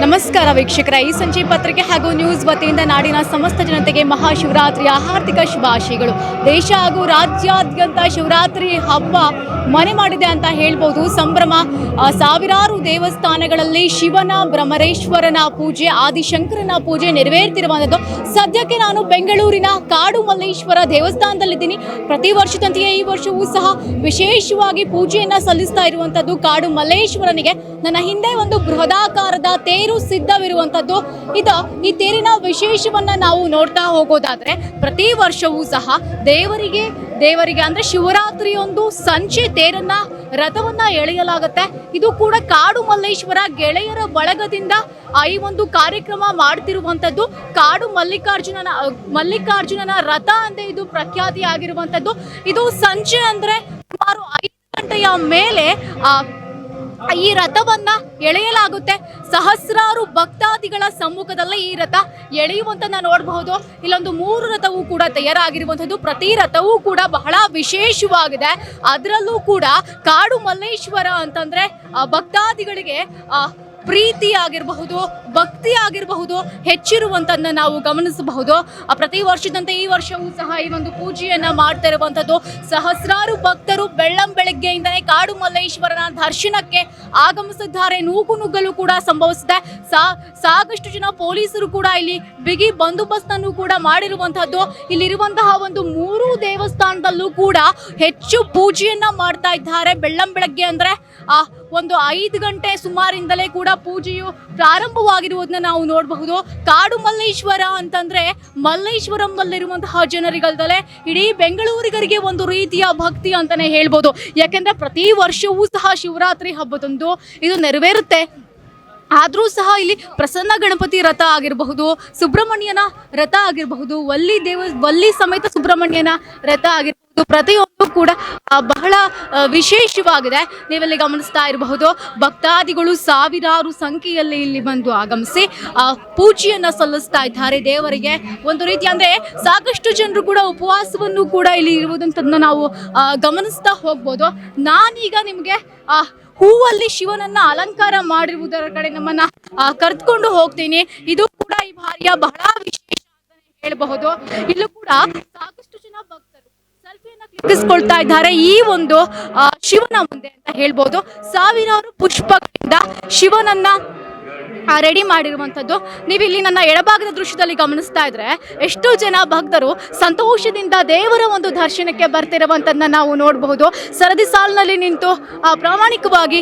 ನಮಸ್ಕಾರ ವೀಕ್ಷಕರ, ಈ ಸಂಜೆ ಪತ್ರಿಕೆ ಹಾಗೂ ನ್ಯೂಸ್ ವತಿಯಿಂದ ನಾಡಿನ ಸಮಸ್ತ ಜನತೆಗೆ ಮಹಾಶಿವರಾತ್ರಿಯ ಹಾರ್ದಿಕ ಶುಭಾಶಯಗಳು. ದೇಶ ಹಾಗೂ ರಾಜ್ಯಾದ್ಯಂತ ಶಿವರಾತ್ರಿ ಹಬ್ಬ ಮನೆ ಮಾಡಿದೆ ಅಂತ ಹೇಳ್ಬೋದು. ಸಂಭ್ರಮ. ಸಾವಿರಾರು ದೇವಸ್ಥಾನಗಳಲ್ಲಿ ಶಿವನ, ಬ್ರಹ್ಮರೇಶ್ವರನ ಪೂಜೆ, ಆದಿಶಂಕರನ ಪೂಜೆ ನೆರವೇರ್ತಿರುವಂಥದ್ದು. ಸದ್ಯಕ್ಕೆ ನಾನು ಬೆಂಗಳೂರಿನ ಕಾಡು ಮಲ್ಲೇಶ್ವರ ದೇವಸ್ಥಾನದಲ್ಲಿದ್ದೀನಿ. ಪ್ರತಿ ವರ್ಷದಂತೆಯೇ ಈ ವರ್ಷವೂ ಸಹ ವಿಶೇಷವಾಗಿ ಪೂಜೆಯನ್ನ ಸಲ್ಲಿಸ್ತಾ ಇರುವಂಥದ್ದು ಕಾಡು ಮಲ್ಲೇಶ್ವರನಿಗೆ. ನನ್ನ ಹಿಂದೆ ಒಂದು ಬೃಹದಾಕಾರದ ತೇರು ಸಿದ್ಧವಿರುವಂಥದ್ದು. ಈ ತೇರಿನ ವಿಶೇಷವನ್ನ ನಾವು ನೋಡ್ತಾ ಹೋಗೋದಾದ್ರೆ, ಪ್ರತಿ ವರ್ಷವೂ ಸಹ ದೇವರಿಗೆ ಅಂದ್ರೆ ಶಿವರಾತ್ರಿಯೊಂದು ಸಂಜೆ ತೇರನ್ನ, ರಥವನ್ನ ಎಳೆಯಲಾಗುತ್ತೆ. ಇದು ಕೂಡ ಕಾಡು ಮಲ್ಲೇಶ್ವರ ಗೆಳೆಯರ ಬಳಗದಿಂದ ಈ ಒಂದು ಕಾರ್ಯಕ್ರಮ ಮಾಡ್ತಿರುವಂಥದ್ದು. ಕಾಡು ಮಲ್ಲಿಕಾರ್ಜುನನ ರಥ ಅಂದ್ರೆ ಇದು ಪ್ರಖ್ಯಾತಿ ಆಗಿರುವಂಥದ್ದು. ಇದು ಸಂಜೆ ಅಂದ್ರೆ ಸುಮಾರು 5 ಗಂಟೆಯ ಮೇಲೆ ಈ ರಥವನ್ನ ಎಳೆಯಲಾಗುತ್ತೆ. ಸಹಸ್ರಾರು ಭಕ್ತಾದಿಗಳ ಸಮ್ಮುಖದಲ್ಲೇ ಈ ರಥ ಎಳೆಯುವಂತನ್ನ ನೋಡಬಹುದು. ಇಲ್ಲೊಂದು 3 ರಥವೂ ಕೂಡ ತಯಾರಾಗಿರುವಂಥದ್ದು. ಪ್ರತಿ ರಥವೂ ಕೂಡ ಬಹಳ ವಿಶೇಷವಾಗಿದೆ. ಅದರಲ್ಲೂ ಕೂಡ ಕಾಡು ಮಲ್ಲೇಶ್ವರ ಅಂತಂದ್ರೆ ಭಕ್ತಾದಿಗಳಿಗೆ ಪ್ರೀತಿ ಆಗಿರಬಹುದು, ಭಕ್ತಿ ಆಗಿರಬಹುದು ಹೆಚ್ಚಿರುವಂತನ್ನ ನಾವು ಗಮನಿಸಬಹುದು. ಪ್ರತಿ ವರ್ಷದಂತೆ ಈ ವರ್ಷವೂ ಸಹ ಈ ಒಂದು ಪೂಜೆಯನ್ನ ಮಾಡ್ತಾ ಇರುವಂತದ್ದು. ಸಹಸ್ರಾರು ಭಕ್ತರು ಬೆಳಗ್ಗೆಯಿಂದನೇ ಕಾಡು ಮಲ್ಲೇಶ್ವರನ ದರ್ಶನಕ್ಕೆ ಆಗಮಿಸಿದ್ದಾರೆ. ನೂಕುನುಗ್ಗಲು ಕೂಡ ಸಂಭವಿಸಿದೆ. ಸಾಕಷ್ಟು ಜನ ಪೊಲೀಸರು ಕೂಡ ಇಲ್ಲಿ ಬಿಗಿ ಬಂದೋಬಸ್ತನ್ನು ಕೂಡ ಮಾಡಿರುವಂತಹದ್ದು. ಇಲ್ಲಿರುವಂತಹ ಒಂದು 3 ದೇವಸ್ಥಾನದಲ್ಲೂ ಕೂಡ ಹೆಚ್ಚು ಪೂಜೆಯನ್ನ ಮಾಡ್ತಾ ಇದ್ದಾರೆ. ಬೆಳಗ್ಗೆ ಅಂದ್ರೆ ಒಂದು 5 ಗಂಟೆ ಸುಮಾರಿಂದಲೇ ಕೂಡ ಪೂಜೆಯು ಪ್ರಾರಂಭವಾಗಿರುವುದನ್ನ ನಾವು ನೋಡಬಹುದು. ಕಾಡು ಮಲ್ಲೇಶ್ವರ ಅಂತಂದ್ರೆ ಮಲ್ಲೇಶ್ವರಂನಲ್ಲಿರುವಂತಹ ಜನರಿಗಲ್ದಲೆ ಇಡೀ ಬೆಂಗಳೂರಿಗರಿಗೆ ಒಂದು ರೀತಿಯ ಭಕ್ತಿ ಅಂತಾನೆ ಹೇಳ್ಬೋದು. ಯಾಕೆಂದ್ರೆ ಪ್ರತಿ ವರ್ಷವೂ ಸಹ ಶಿವರಾತ್ರಿ ಹಬ್ಬದಂದು ಇದು ನೆರವೇರುತ್ತೆ. ಆದರೂ ಸಹ ಇಲ್ಲಿ ಪ್ರಸನ್ನ ಗಣಪತಿ ರಥ ಆಗಿರಬಹುದು, ಸುಬ್ರಹ್ಮಣ್ಯನ ರಥ ಆಗಿರಬಹುದು, ವಲ್ಲಿ ಸಮೇತ ಸುಬ್ರಹ್ಮಣ್ಯನ ರಥ ಆಗಿರಬಹುದು, ಪ್ರತಿಯೊಂದು ಕೂಡ ಬಹಳ ವಿಶೇಷವಾಗಿದೆ. ನೀವೆಲ್ಲಿ ಗಮನಿಸ್ತಾ ಇರಬಹುದು, ಭಕ್ತಾದಿಗಳು ಸಾವಿರಾರು ಸಂಖ್ಯೆಯಲ್ಲಿ ಇಲ್ಲಿ ಬಂದು ಆಗಮಿಸಿ ಪೂಜೆಯನ್ನ ಸಲ್ಲಿಸ್ತಾ ಇದ್ದಾರೆ ದೇವರಿಗೆ. ಒಂದು ರೀತಿ ಅಂದ್ರೆ ಸಾಕಷ್ಟು ಜನರು ಕೂಡ ಉಪವಾಸವನ್ನು ಕೂಡ ಇಲ್ಲಿ ಇರುವುದಂತನ್ನ ನಾವು ಗಮನಿಸ್ತಾ ಹೋಗ್ಬೋದು. ನಾನೀಗ ನಿಮಗೆ ಹೂವಲ್ಲಿ ಶಿವನನ್ನ ಅಲಂಕಾರ ಮಾಡಿರುವುದರ ಕಡೆ ನಮ್ಮನ್ನ ಕರೆದುಕೊಂಡು ಹೋಗ್ತೀನಿ. ಇದು ಕೂಡ ಈ ಬಾರಿಯ ಬಹಳ ವಿಶೇಷ ಅಂತ ಹೇಳಬಹುದು. ಇಲ್ಲೂ ಕೂಡ ಸಾಕಷ್ಟು ಜನ ಭಕ್ತರು ಸೆಲ್ಫಿಯನ್ನ ಕ್ಲಿಕ್ಕಿಸ್ಕೊಳ್ತಾ ಇದ್ದಾರೆ ಈ ಒಂದು ಶಿವನ ಮುಂದೆ ಅಂತ ಹೇಳ್ಬೋದು. ಸಾವಿರಾರು ಪುಷ್ಪಗಳಿಂದ ಶಿವನನ್ನ ರೆಡಿ ಮಾಡಿರುವಂಥದ್ದು. ನೀವು ಇಲ್ಲಿ ನನ್ನ ಎಡಭಾಗದ ದೃಶ್ಯದಲ್ಲಿ ಗಮನಿಸ್ತಾ ಇದ್ರೆ ಎಷ್ಟೋ ಜನ ಭಕ್ತರು ಸಂತೋಷದಿಂದ ದೇವರ ಒಂದು ದರ್ಶನಕ್ಕೆ ಬರ್ತಿರುವಂಥದ್ದನ್ನ ನಾವು ನೋಡಬಹುದು. ಸರದಿ ಸಾಲಿನಲ್ಲಿ ನಿಂತು ಪ್ರಾಮಾಣಿಕವಾಗಿ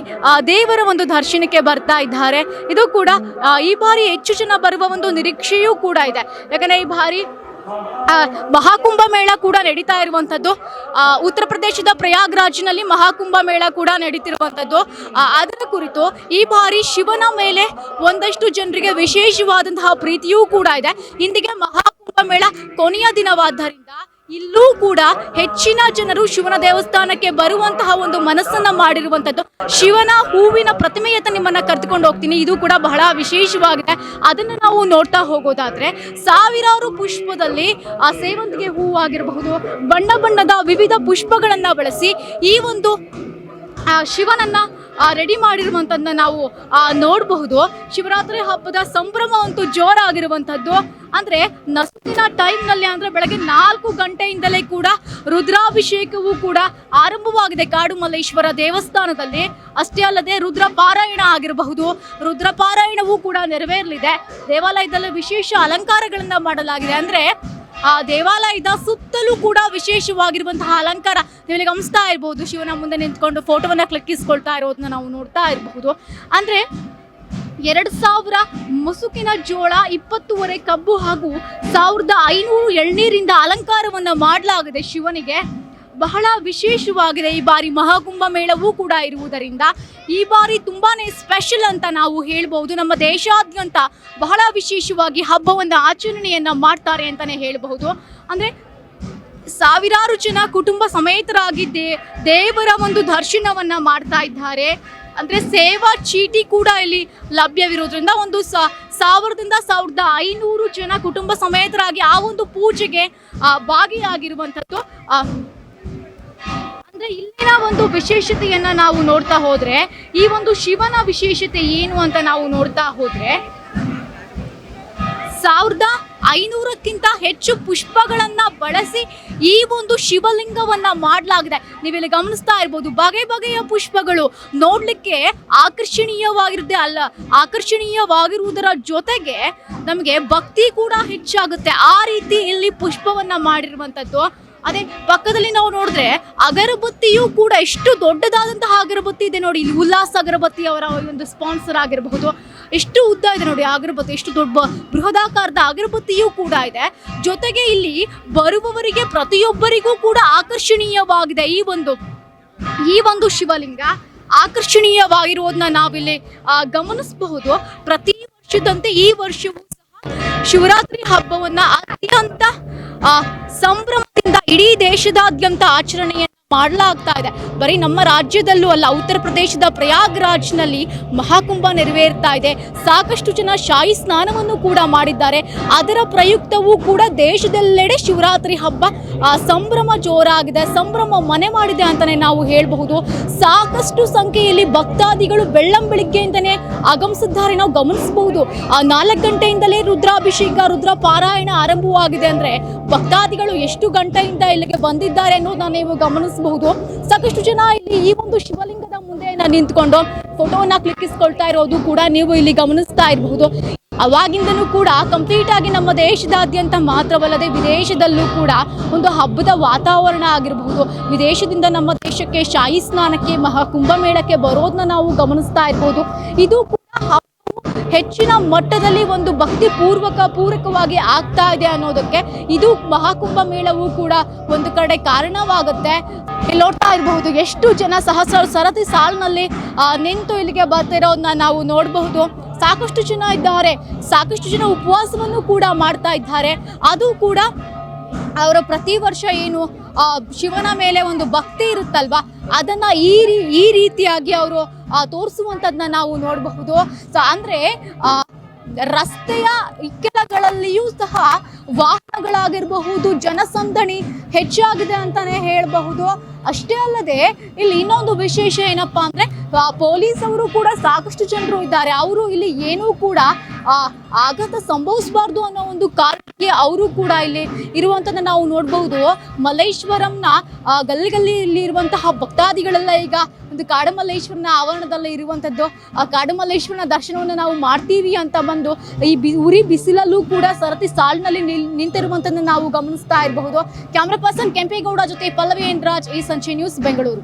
ದೇವರ ಒಂದು ದರ್ಶನಕ್ಕೆ ಬರ್ತಾ ಇದ್ದಾರೆ. ಇದು ಕೂಡ ಈ ಬಾರಿ ಹೆಚ್ಚು ಜನ ಬರುವ ಒಂದು ನಿರೀಕ್ಷೆಯೂ ಕೂಡ ಇದೆ. ಯಾಕಂದ್ರೆ ಈ ಬಾರಿ ಮಹಾಕುಂಭ ಮೇಳ ಕೂಡ ನಡೀತಾ ಇರುವಂಥದ್ದು. ಉತ್ತರ ಪ್ರದೇಶದ ಪ್ರಯಾಗ್ರಾಜ್ನಲ್ಲಿ ಮಹಾಕುಂಭ ಮೇಳ ಕೂಡ ನಡೀತಿರುವಂಥದ್ದು. ಅದರ ಕುರಿತು ಈ ಬಾರಿ ಶಿವನ ಮೇಲೆ ಒಂದಷ್ಟು ಜನರಿಗೆ ವಿಶೇಷವಾದಂತಹ ಪ್ರೀತಿಯೂ ಕೂಡ ಇದೆ. ಇಂದಿಗೆ ಮಹಾಕುಂಭ ಮೇಳ ಕೊನೆಯ ದಿನವಾದ್ದರಿಂದ ಇಲ್ಲೂ ಕೂಡ ಹೆಚ್ಚಿನ ಜನರು ಶಿವನ ದೇವಸ್ಥಾನಕ್ಕೆ ಬರುವಂತಹ ಒಂದು ಮನಸ್ಸನ್ನ ಮಾಡಿರುವಂಥದ್ದು. ಶಿವನ ಹೂವಿನ ಪ್ರತಿಮೆಯತ್ತ ನಿಮ್ಮನ್ನ ಕರೆದುಕೊಂಡು ಹೋಗ್ತೀನಿ. ಇದು ಕೂಡ ಬಹಳ ವಿಶೇಷವಾಗಿದೆ. ಅದನ್ನು ನಾವು ನೋಡ್ತಾ ಹೋಗೋದಾದ್ರೆ ಸಾವಿರಾರು ಪುಷ್ಪದಲ್ಲಿ ಸೇವಂತಿಗೆ ಹೂವು ಆಗಿರಬಹುದು, ಬಣ್ಣ ಬಣ್ಣದ ವಿವಿಧ ಪುಷ್ಪಗಳನ್ನ ಬಳಸಿ ಈ ಒಂದು ಶಿವನನ್ನ ರೆಡಿ ಮಾಡಿರುವಂಥದ್ದನ್ನ ನಾವು ನೋಡಬಹುದು. ಶಿವರಾತ್ರಿ ಹಬ್ಬದ ಸಂಭ್ರಮ ಅಂತೂ ಜೋರಾಗಿರುವಂಥದ್ದು. ಅಂದ್ರೆ ನಸುಕಿನ ಟೈಮ್ನಲ್ಲಿ ಅಂದ್ರೆ ಬೆಳಗ್ಗೆ 4 ಗಂಟೆಯಿಂದಲೇ ಕೂಡ ರುದ್ರಾಭಿಷೇಕವೂ ಕೂಡ ಆರಂಭವಾಗಿದೆ ಕಾಡು ಮಲ್ಲೇಶ್ವರ ದೇವಸ್ಥಾನದಲ್ಲಿ. ಅಷ್ಟೇ ಅಲ್ಲದೆ ರುದ್ರ ಪಾರಾಯಣ ಆಗಿರಬಹುದು, ರುದ್ರ ಪಾರಾಯಣವೂ ಕೂಡ ನೆರವೇರಲಿದೆ. ದೇವಾಲಯದಲ್ಲಿ ವಿಶೇಷ ಅಲಂಕಾರಗಳನ್ನ ಮಾಡಲಾಗಿದೆ. ಅಂದ್ರೆ ದೇವಾಲಯದ ಸುತ್ತಲೂ ಕೂಡ ವಿಶೇಷವಾಗಿರುವಂತಹ ಅಲಂಕಾರ ನೀವು ಗಮನಿಸ್ತಾ ಇರಬಹುದು. ಶಿವನ ಮುಂದೆ ನಿಂತ್ಕೊಂಡು ಫೋಟೋವನ್ನ ಕ್ಲಿಕ್ಕಿಸ್ಕೊಳ್ತಾ ಇರೋದನ್ನ ನಾವು ನೋಡ್ತಾ ಇರಬಹುದು. ಅಂದ್ರೆ 2000 ಮುಸುಕಿನ ಜೋಳ, 20 ಕಬ್ಬು ಹಾಗೂ 1500 ಎಳ್ನೀರಿಂದ ಅಲಂಕಾರವನ್ನ ಮಾಡಲಾಗಿದೆ ಶಿವನಿಗೆ. ಬಹಳ ವಿಶೇಷವಾಗಿದೆ. ಈ ಬಾರಿ ಮಹಾಕುಂಭ ಮೇಳವೂ ಕೂಡ ಇರುವುದರಿಂದ ಈ ಬಾರಿ ತುಂಬಾನೇ ಸ್ಪೆಷಲ್ ಅಂತ ನಾವು ಹೇಳ್ಬಹುದು. ನಮ್ಮ ದೇಶಾದ್ಯಂತ ಬಹಳ ವಿಶೇಷವಾಗಿ ಹಬ್ಬವನ್ನು ಆಚರಣೆಯನ್ನ ಮಾಡ್ತಾರೆ ಅಂತಾನೆ ಹೇಳಬಹುದು. ಅಂದ್ರೆ ಸಾವಿರಾರು ಜನ ಕುಟುಂಬ ಸಮೇತರಾಗಿ ದೇವರ ಒಂದು ದರ್ಶನವನ್ನ ಮಾಡ್ತಾ ಇದ್ದಾರೆ. ಅಂದ್ರೆ ಸೇವಾ ಚೀಟಿ ಕೂಡ ಇಲ್ಲಿ ಲಭ್ಯವಿರೋದ್ರಿಂದ ಒಂದು 1000ರಿಂದ 1500 ಜನ ಕುಟುಂಬ ಸಮೇತರಾಗಿ ಆ ಒಂದು ಪೂಜೆಗೆ ಭಾಗಿಯಾಗಿರುವಂಥದ್ದು. ಅಂದ್ರೆ ಇಲ್ಲಿನ ಒಂದು ವಿಶೇಷತೆಯನ್ನ ನಾವು ನೋಡ್ತಾ ಹೋದ್ರೆ, ಈ ಒಂದು ಶಿವನ ವಿಶೇಷತೆ ಏನು ಅಂತ ನಾವು ನೋಡ್ತಾ ಹೋದ್ರೆ 1500ಕ್ಕಿಂತ ಹೆಚ್ಚು ಪುಷ್ಪಗಳನ್ನ ಬಳಸಿ ಈ ಒಂದು ಶಿವಲಿಂಗವನ್ನ ಮಾಡಲಾಗಿದೆ. ನೀವಿಲ್ಲಿ ಗಮನಿಸ್ತಾ ಇರ್ಬೋದು, ಬಗೆ ಬಗೆಯ ಪುಷ್ಪಗಳು ನೋಡ್ಲಿಕ್ಕೆ ಆಕರ್ಷಣೀಯವಾಗಿರುವುದರ ಜೊತೆಗೆ ನಮಗೆ ಭಕ್ತಿ ಕೂಡ ಹೆಚ್ಚಾಗುತ್ತೆ. ಆ ರೀತಿ ಇಲ್ಲಿ ಪುಷ್ಪವನ್ನ ಮಾಡಿರುವಂತದ್ದು. ಅದೇ ಪಕ್ಕದಲ್ಲಿ ನಾವು ನೋಡಿದ್ರೆ ಅಗರಬತ್ತಿಯೂ ಕೂಡ ಎಷ್ಟು ದೊಡ್ಡದಾದಂತಹ ಅಗರಬತ್ತಿ ಇದೆ ನೋಡಿ. ಇಲ್ಲಿ ಉಲ್ಲಾಸ್ ಅಗರಬತ್ತಿ ಅವರ ಒಂದು ಸ್ಪಾನ್ಸರ್ ಆಗಿರಬಹುದು. ಎಷ್ಟು ಉದ್ದ ಇದೆ ನೋಡಿ ಅಗರಬತ್ತಿ, ಎಷ್ಟು ದೊಡ್ಡ ಬೃಹದಾಕಾರದ ಅಗರಬತ್ತಿಯೂ ಕೂಡ ಇದೆ. ಜೊತೆಗೆ ಇಲ್ಲಿ ಬರುವವರಿಗೆ ಪ್ರತಿಯೊಬ್ಬರಿಗೂ ಕೂಡ ಆಕರ್ಷಣೀಯವಾಗಿದೆ ಈ ಒಂದು ಶಿವಲಿಂಗ. ಆಕರ್ಷಣೀಯವಾಗಿರುವುದನ್ನ ನಾವಿಲ್ಲಿ ಗಮನಿಸಬಹುದು. ಪ್ರತಿ ವರ್ಷದಂತೆ ಈ ವರ್ಷವೂ ಸಹ ಶಿವರಾತ್ರಿ ಹಬ್ಬವನ್ನ ಅತ್ಯಂತ ಸಂಭ್ರಮದಿಂದ ಇಡೀ ದೇಶದಾದ್ಯಂತ ಆಚರಣೆಯನ್ನು ಮಾಡಲಾಗ್ತಾ ಇದೆ. ಬರೀ ನಮ್ಮ ರಾಜ್ಯದಲ್ಲೂ ಅಲ್ಲ, ಉತ್ತರ ಪ್ರದೇಶದ ಪ್ರಯಾಗ್ರಾಜ್ನಲ್ಲಿ ಮಹಾಕುಂಭ ನೆರವೇರ್ತಾ ಇದೆ. ಸಾಕಷ್ಟು ಜನ ಶಾಹಿ ಸ್ನಾನವನ್ನು ಕೂಡ ಮಾಡಿದ್ದಾರೆ. ಅದರ ಪ್ರಯುಕ್ತವೂ ಕೂಡ ದೇಶದೆಲ್ಲೆಡೆ ಶಿವರಾತ್ರಿ ಹಬ್ಬ ಸಂಭ್ರಮ ಜೋರಾಗಿದೆ, ಸಂಭ್ರಮ ಮನೆ ಮಾಡಿದೆ ಅಂತಾನೆ ನಾವು ಹೇಳಬಹುದು. ಸಾಕಷ್ಟು ಸಂಖ್ಯೆಯಲ್ಲಿ ಭಕ್ತಾದಿಗಳು ಬೆಳ್ಳಂಬೆಳಿಗ್ಗೆಯಿಂದನೇ ಆಗಮಿಸಿದ್ದಾರೆ ನಾವು ಗಮನಿಸಬಹುದು. 4 ಗಂಟೆಯಿಂದಲೇ ರುದ್ರಾಭಿಷೇಕ, ರುದ್ರ ಪಾರಾಯಣ ಆರಂಭವಾಗಿದೆ. ಅಂದ್ರೆ ಭಕ್ತಾದಿಗಳು ಎಷ್ಟು ಗಂಟೆಯಿಂದ ಇಲ್ಲಿಗೆ ಬಂದಿದ್ದಾರೆ ಅನ್ನೋದನ್ನ ನೀವು ಗಮನಿಸಬಹುದು. ಸಾಕಷ್ಟು ಜನ ಇಲ್ಲಿ ಈ ಒಂದು ಶಿವಲಿಂಗದ ಮುಂದೆ ನಿಂತ್ಕೊಂಡು ಫೋಟೋವನ್ನ ಕ್ಲಿಕ್ಕಿಸ್ಕೊಳ್ತಾ ಇರೋದು ಕೂಡ ನೀವು ಇಲ್ಲಿ ಗಮನಿಸ್ತಾ ಇರಬಹುದು. ಅವಾಗಿಂದನೂ ಕೂಡ ಕಂಪ್ಲೀಟ್ ಆಗಿ ನಮ್ಮ ದೇಶದಾದ್ಯಂತ ಮಾತ್ರವಲ್ಲದೆ ವಿದೇಶದಲ್ಲೂ ಕೂಡ ಒಂದು ಹಬ್ಬದ ವಾತಾವರಣ ಆಗಿರಬಹುದು. ವಿದೇಶದಿಂದ ನಮ್ಮ ದೇಶಕ್ಕೆ ಶಾಹಿ ಸ್ನಾನಕ್ಕೆ, ಮಹಾಕುಂಭಮೇಳಕ್ಕೆ ಬರೋದನ್ನ ನಾವು ಗಮನಿಸ್ತಾ ಇರಬಹುದು. ಇದು ಕೂಡ ಹೆಚ್ಚಿನ ಮಟ್ಟದಲ್ಲಿ ಒಂದು ಭಕ್ತಿ ಪೂರಕವಾಗಿ ಆಗ್ತಾ ಇದೆ ಅನ್ನೋದಕ್ಕೆ ಇದು ಮಹಾಕುಂಭ ಮೇಳವೂ ಕೂಡ ಒಂದು ಕಡೆ ಕಾರಣವಾಗುತ್ತೆ. ಇಲ್ಲಿ ನೋಡ್ತಾ ಇರಬಹುದು ಎಷ್ಟು ಜನ ಸರತಿ ಸಾಲಿನಲ್ಲಿ ನಿಂತು ಇಲ್ಲಿಗೆ ಬರ್ತಿರೋದನ್ನ ನಾವು ನೋಡಬಹುದು. ಸಾಕಷ್ಟು ಜನ ಇದ್ದಾರೆ, ಸಾಕಷ್ಟು ಜನ ಉಪವಾಸವನ್ನು ಕೂಡ ಮಾಡ್ತಾ ಇದ್ದಾರೆ. ಅದು ಕೂಡ ಅವರ ಪ್ರತಿ ವರ್ಷ ಏನು ಶಿವನ ಮೇಲೆ ಒಂದು ಭಕ್ತಿ ಇರುತ್ತಲ್ವಾ, ಅದನ್ನ ಈ ರೀತಿಯಾಗಿ ಅವರು ತೋರಿಸುವಂಥದ್ದನ್ನ ನಾವು ನೋಡಬಹುದು. ಅಂದ್ರೆ ರಸ್ತೆಯ ಇಕ್ಕೆಲಗಳಲ್ಲಿಯೂ ಸಹ ವಾಹನಗಳಾಗಿರಬಹುದು, ಜನಸಂದಣಿ ಹೆಚ್ಚಾಗಿದೆ ಅಂತಾನೆ ಹೇಳಬಹುದು. ಅಷ್ಟೇ ಅಲ್ಲದೆ ಇಲ್ಲಿ ಇನ್ನೊಂದು ವಿಶೇಷ ಏನಪ್ಪಾ ಅಂದ್ರೆ ಪೊಲೀಸ್ ಅವರು ಕೂಡ ಸಾಕಷ್ಟು ಜನರು ಇದ್ದಾರೆ. ಅವರು ಇಲ್ಲಿ ಏನೂ ಕೂಡ ಆಘಾತ ಸಂಭವಿಸಬಾರ್ದು ಅನ್ನೋ ಒಂದು ಕಾರಣಕ್ಕೆ ಅವರು ಕೂಡ ಇಲ್ಲಿ ಇರುವಂಥದ್ದನ್ನ ನಾವು ನೋಡಬಹುದು. ಮಲ್ಲೇಶ್ವರಂನ ಗಲ್ಲಿ ಇರುವಂತಹ ಭಕ್ತಾದಿಗಳೆಲ್ಲ ಈಗ ಒಂದು ಕಾಡಮಲ್ಲೇಶ್ವರನ ಆವರಣದಲ್ಲಿ ಇರುವಂಥದ್ದು. ಆ ಕಾಡಮಲ್ಲೇಶ್ವರನ ದರ್ಶನವನ್ನು ನಾವು ಮಾಡ್ತೀವಿ ಅಂತ ಬಂದು ಈ ಉರಿ ಬಿಸಿಲಲ್ಲೂ ಕೂಡ ಸರತಿ ಸಾಲಿನಲ್ಲಿ ನಿಂತಿರುವಂಥದ್ದನ್ನ ನಾವು ಗಮನಿಸ್ತಾ ಇರಬಹುದು. ಕ್ಯಾಮ್ರಾ ಪರ್ಸನ್ ಕೆಂಪೇಗೌಡ ಜೊತೆ ಪಲ್ಲವಿ ಎನ್ ರಾಜ್, ಈ ಸಂಚೆ ನ್ಯೂಸ್, ಬೆಂಗಳೂರು.